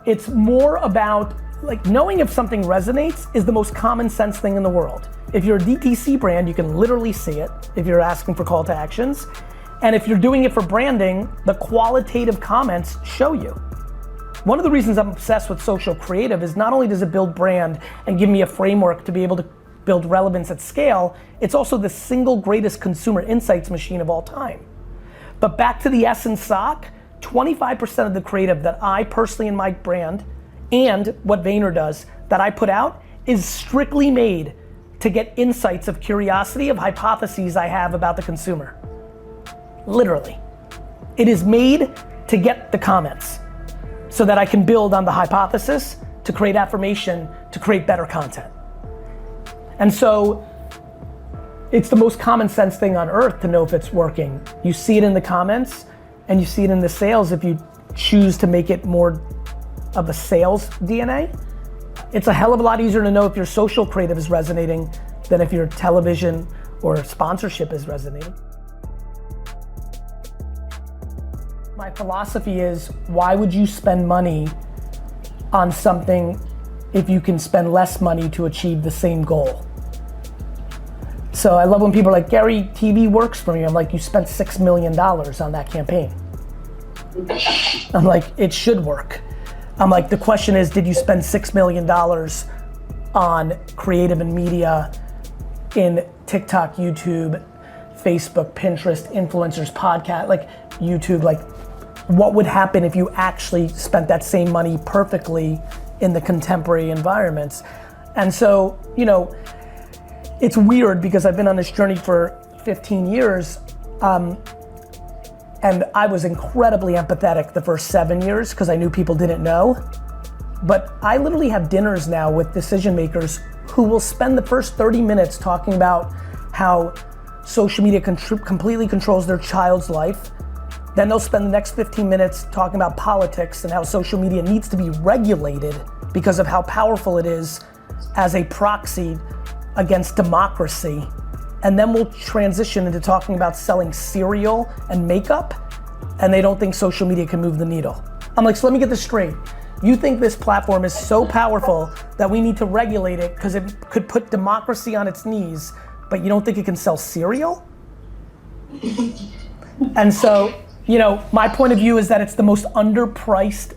it's more about like knowing if something resonates is the most common sense thing in the world. If you're a DTC brand, you can literally see it if you're asking for call to actions. And if you're doing it for branding, the qualitative comments show you. One of the reasons I'm obsessed with social creative is not only does it build brand and give me a framework to be able to build relevance at scale, it's also the single greatest consumer insights machine of all time. But back to the essence sock, 25% of the creative that I personally in my brand and what Vayner does that I put out is strictly made to get insights of curiosity, of hypotheses I have about the consumer. Literally. It is made to get the comments so that I can build on the hypothesis to create affirmation, to create better content. And so it's the most common sense thing on earth to know if it's working. You see it in the comments and you see it in the sales if you choose to make it more of a sales DNA. It's a hell of a lot easier to know if your social creative is resonating than if your television or sponsorship is resonating. My philosophy is, why would you spend money on something if you can spend less money to achieve the same goal? So I love when people are like, Gary, TV works for me. I'm like, you spent $6 million on that campaign. I'm like, it should work. I'm like, the question is, did you spend $6 million on creative and media in TikTok, YouTube, Facebook, Pinterest, influencers, podcast, like YouTube, like what would happen if you actually spent that same money perfectly in the contemporary environments? And so, you know, it's weird because I've been on this journey for 15 years, and I was incredibly empathetic the first 7 years because I knew people didn't know. But I literally have dinners now with decision makers who will spend the first 30 minutes talking about how social media completely controls their child's life. Then they'll spend the next 15 minutes talking about politics and how social media needs to be regulated because of how powerful it is as a proxy against democracy. And then we'll transition into talking about selling cereal and makeup, and they don't think social media can move the needle. I'm like, so let me get this straight. You think this platform is so powerful that we need to regulate it because it could put democracy on its knees, but you don't think it can sell cereal? And so, you know, my point of view is that it's the most underpriced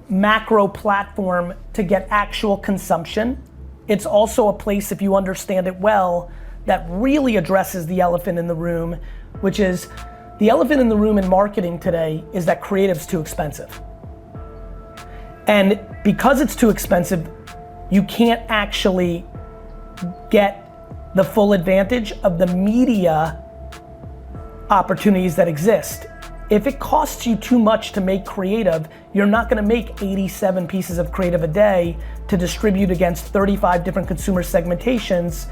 macro platform to get actual consumption. It's also a place, if you understand it well, that really addresses the elephant in the room, which is the elephant in the room in marketing today is that creative's too expensive. And because it's too expensive, you can't actually get the full advantage of the media opportunities that exist. If it costs you too much to make creative, you're not gonna make 87 pieces of creative a day to distribute against 35 different consumer segmentations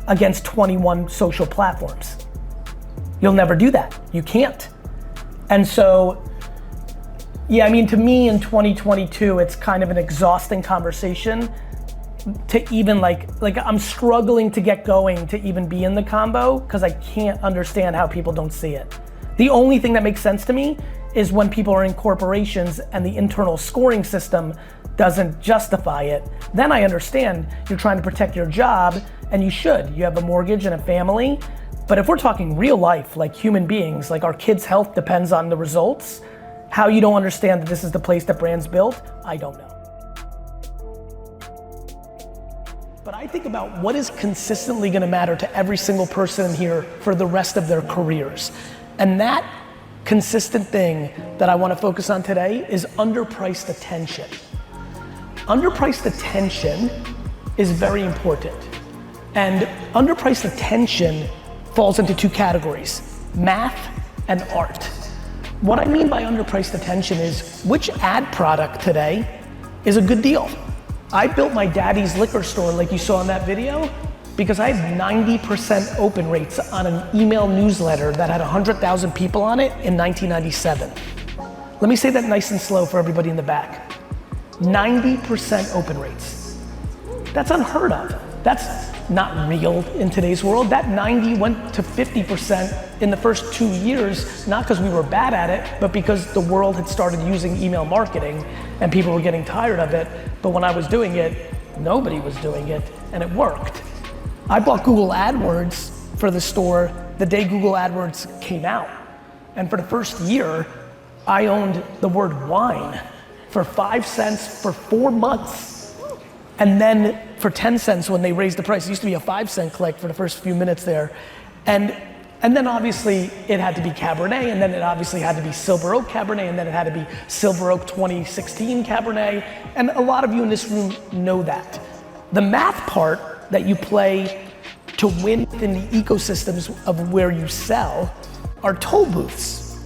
against 21 social platforms. You'll never do that. You can't. And so, yeah, I mean, to me in 2022, it's kind of an exhausting conversation to even like I'm struggling to get going to even be in the combo because I can't understand how people don't see it. The only thing that makes sense to me is when people are in corporations and the internal scoring system doesn't justify it. Then I understand you're trying to protect your job, and you should. You have a mortgage and a family. But if we're talking real life, like human beings, like our kids' health depends on the results, how you don't understand that this is the place that brands built, I don't know. But I think about what is consistently gonna matter to every single person here for the rest of their careers. And that consistent thing that I wanna focus on today is underpriced attention. Underpriced attention is very important. And underpriced attention falls into two categories, math and art. What I mean by underpriced attention is which ad product today is a good deal. I built my daddy's liquor store like you saw in that video because I had 90% open rates on an email newsletter that had 100,000 people on it in 1997. Let me say that nice and slow for everybody in the back. 90% open rates. That's unheard of. That's not real in today's world. That 90 went to 50% in the first 2 years, not because we were bad at it, but because the world had started using email marketing and people were getting tired of it. But when I was doing it, nobody was doing it, and it worked. I bought Google AdWords for the store the day Google AdWords came out. And for the first year, I owned the word wine for 5 cents for 4 months. And then for 10 cents when they raised the price, it used to be a 5 cent click for the first few minutes there. And then obviously it had to be Cabernet, and then it obviously had to be Silver Oak Cabernet, and then it had to be Silver Oak 2016 Cabernet. And a lot of you in this room know that. The math part that you play to win in the ecosystems of where you sell are toll booths.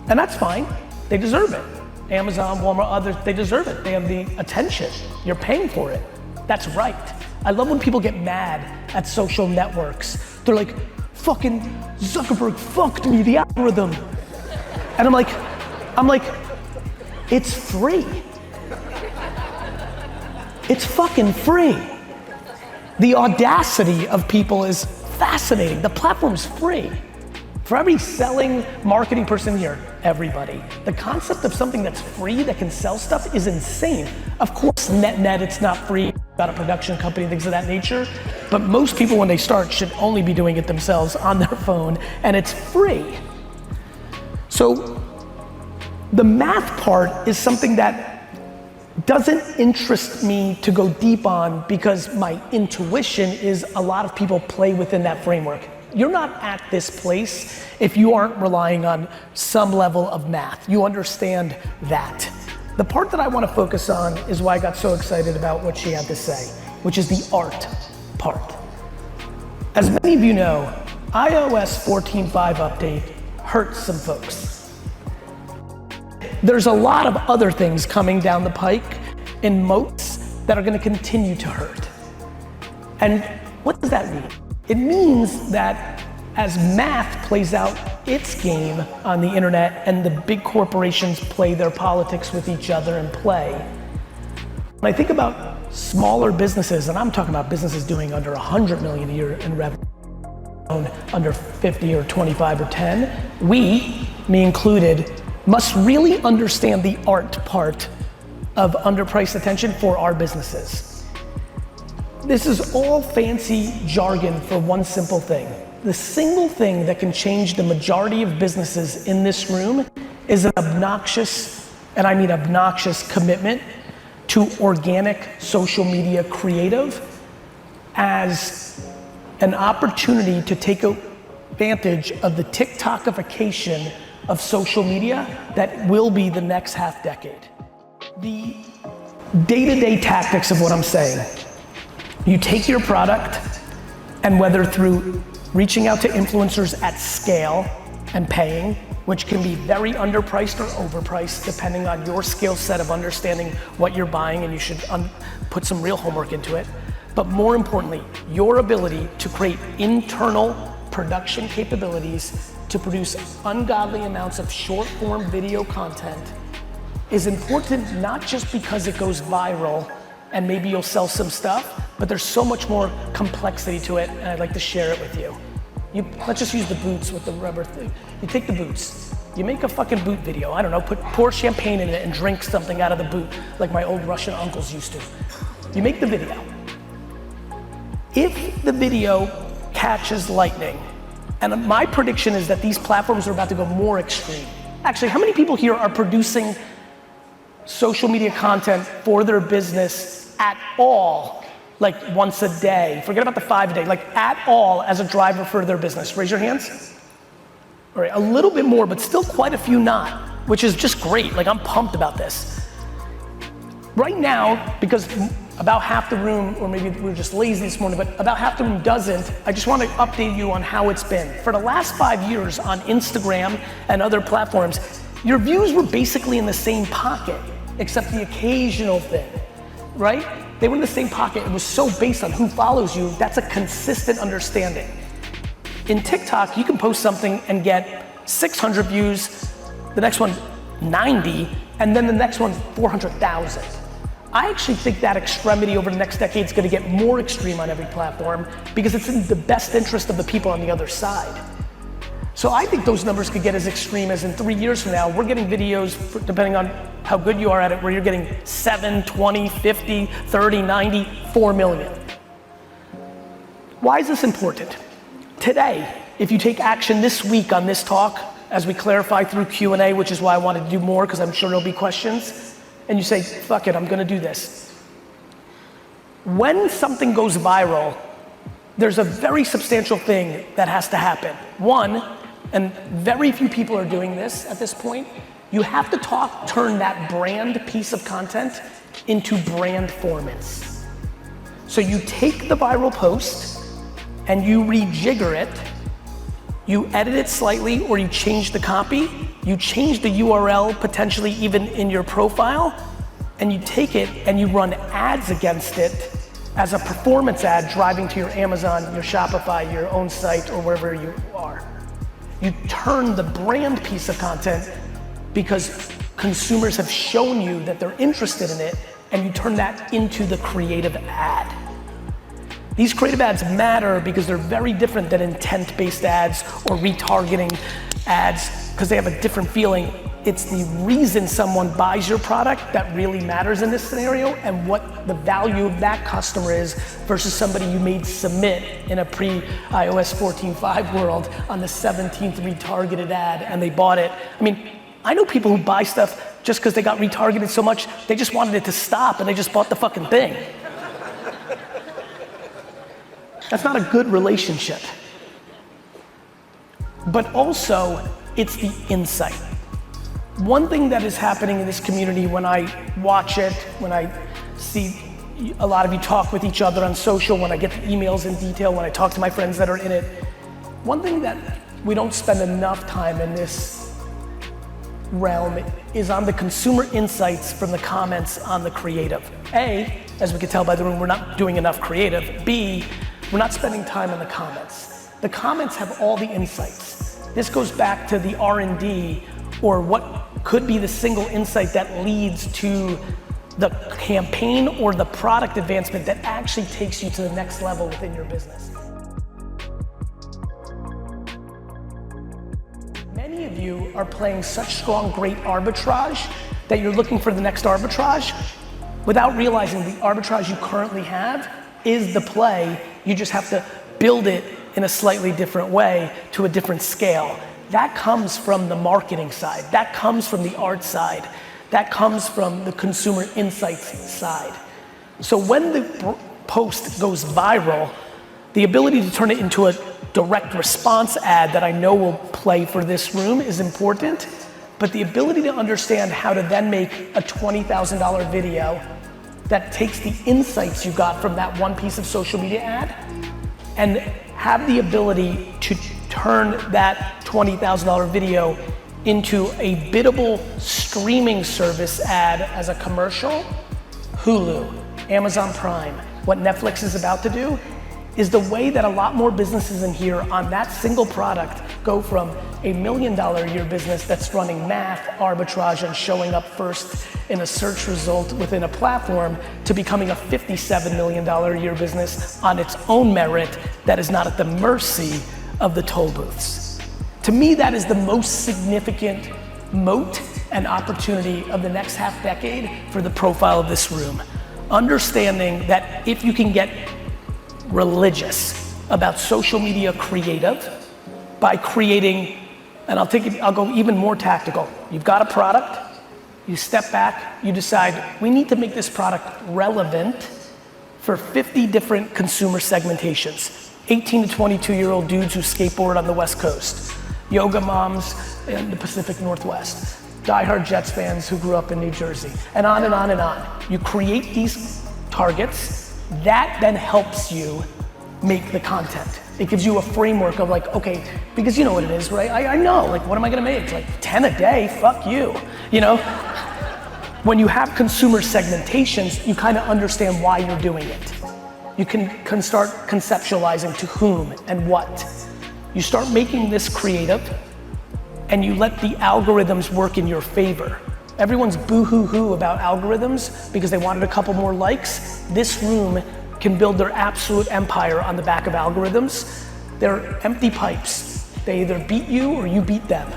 And that's fine, they deserve it. Amazon, Walmart, others, they deserve it. They have the attention. You're paying for it. That's right. I love when people get mad at social networks. They're like, fucking Zuckerberg fucked me, the algorithm. And I'm like, it's free. It's fucking free. The audacity of people is fascinating. The platform's free. For every selling marketing person here, everybody, the concept of something that's free that can sell stuff is insane. Of course, net, it's not free. Got a production company, things of that nature. But most people when they start should only be doing it themselves on their phone, and it's free. So the math part is something that doesn't interest me to go deep on because my intuition is a lot of people play within that framework. You're not at this place if you aren't relying on some level of math. You understand that. The part that I want to focus on is why I got so excited about what she had to say, which is the art part. As many of you know, iOS 14.5 update hurt some folks. There's a lot of other things coming down the pike in moats that are going to continue to hurt. And what does that mean? It means that as math plays out its game on the internet and the big corporations play their politics with each other and play, when I think about smaller businesses, and I'm talking about businesses doing under 100 million a year in revenue, under 50 or 25 or 10, we, me included, must really understand the art part of underpriced attention for our businesses. This is all fancy jargon for one simple thing. The single thing that can change the majority of businesses in this room is an obnoxious, and I mean obnoxious, commitment to organic social media creative as an opportunity to take advantage of the TikTokification of social media that will be the next half decade. The day-to-day tactics of what I'm saying. You take your product, and whether through reaching out to influencers at scale and paying, which can be very underpriced or overpriced depending on your skill set of understanding what you're buying, and you should put some real homework into it. But more importantly, your ability to create internal production capabilities to produce ungodly amounts of short form video content is important, not just because it goes viral and maybe you'll sell some stuff, but there's so much more complexity to it, and I'd like to share it with you. Let's just use the boots with the rubber thing. You take the boots, you make a fucking boot video, I don't know, pour champagne in it and drink something out of the boot like my old Russian uncles used to. You make the video. If the video catches lightning, and my prediction is that these platforms are about to go more extreme. Actually, how many people here are producing social media content for their business at all, like once a day? Forget about the 5 a day, like at all as a driver for their business. Raise your hands. All right, a little bit more, but still quite a few not, which is just great. Like I'm pumped about this. Right now, because about half the room, or maybe we were just lazy this morning, but about half the room doesn't, I just want to update you on how it's been. For the last 5 years on Instagram and other platforms, your views were basically in the same pocket, except the occasional thing, right? They were in the same pocket. It was so based on who follows you. That's a consistent understanding. In TikTok, you can post something and get 600 views, the next one 90, and then the next one 400,000. I actually think that extremity over the next decade is going to get more extreme on every platform because it's in the best interest of the people on the other side. So I think those numbers could get as extreme as in 3 years from now, we're getting videos, depending on how good you are at it, where you're getting 7, 20, 50, 30, 90, 4 million. Why is this important? Today, if you take action this week on this talk, as we clarify through Q&A, which is why I wanted to do more, because I'm sure there'll be questions, and you say, fuck it, I'm gonna do this. When something goes viral, there's a very substantial thing that has to happen. One, and very few people are doing this at this point, you have to turn that brand piece of content into brand formants. So you take the viral post and you rejigger it, you edit it slightly or you change the copy, you change the URL potentially even in your profile, and you take it and you run ads against it as a performance ad driving to your Amazon, your Shopify, your own site, or wherever you are. You turn the brand piece of content because consumers have shown you that they're interested in it, and you turn that into the creative ad. These creative ads matter because they're very different than intent-based ads or retargeting ads because they have a different feeling. It's the reason someone buys your product that really matters in this scenario and what the value of that customer is versus somebody you made submit in a pre-iOS 14.5 world on the 17th retargeted ad and they bought it. I mean, I know people who buy stuff just because they got retargeted so much, they just wanted it to stop and they just bought the fucking thing. That's not a good relationship. But also, it's the insight. One thing that is happening in this community when I watch it, when I see a lot of you talk with each other on social, when I get the emails in detail, when I talk to my friends that are in it, one thing that we don't spend enough time in this realm is on the consumer insights from the comments on the creative. A, as we can tell by the room, we're not doing enough creative. B, we're not spending time in the comments. The comments have all the insights. This goes back to the R&D or what could be the single insight that leads to the campaign or the product advancement that actually takes you to the next level within your business. Many of you are playing such strong, great arbitrage that you're looking for the next arbitrage without realizing the arbitrage you currently have is the play. You just have to build it in a slightly different way to a different scale. That comes from the marketing side. That comes from the art side. That comes from the consumer insights side. So when the post goes viral, the ability to turn it into a direct response ad that I know will play for this room is important, but the ability to understand how to then make a $20,000 video that takes the insights you got from that one piece of social media ad and have the ability to turn that $20,000 video into a biddable streaming service ad as a commercial. Hulu, Amazon Prime, what Netflix is about to do is the way that a lot more businesses in here on that single product go from $1 million a year business that's running math, arbitrage, and showing up first in a search result within a platform to becoming a $57 million a year business on its own merit that is not at the mercy of the toll booths. To me, that is the most significant moat and opportunity of the next half decade for the profile of this room. Understanding that if you can get religious about social media creative by creating, and I'll go even more tactical. You've got a product, you step back, you decide we need to make this product relevant for 50 different consumer segmentations. 18 to 22-year-old dudes who skateboard on the West Coast, yoga moms in the Pacific Northwest, diehard Jets fans who grew up in New Jersey, and on and on and on. You create these targets, that then helps you make the content. It gives you a framework of like, okay, because you know what it is, right? I know, like what am I gonna make? Like 10 a day, fuck you, you know? When you have consumer segmentations, you kind of understand why you're doing it. You can start conceptualizing to whom and what. You start making this creative and you let the algorithms work in your favor. Everyone's boo-hoo-hoo about algorithms because they wanted a couple more likes. This room can build their absolute empire on the back of algorithms. They're empty pipes. They either beat you or you beat them.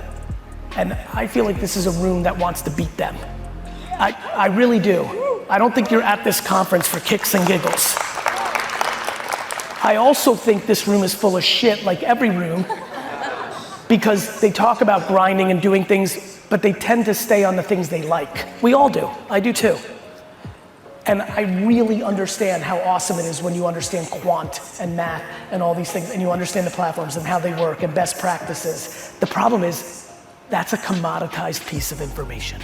And I feel like this is a room that wants to beat them. I really do. I don't think you're at this conference for kicks and giggles. I also think this room is full of shit, like every room, because they talk about grinding and doing things, but they tend to stay on the things they like. We all do. I do too. And I really understand how awesome it is when you understand quant and math and all these things, and you understand the platforms and how they work and best practices. The problem is, that's a commoditized piece of information.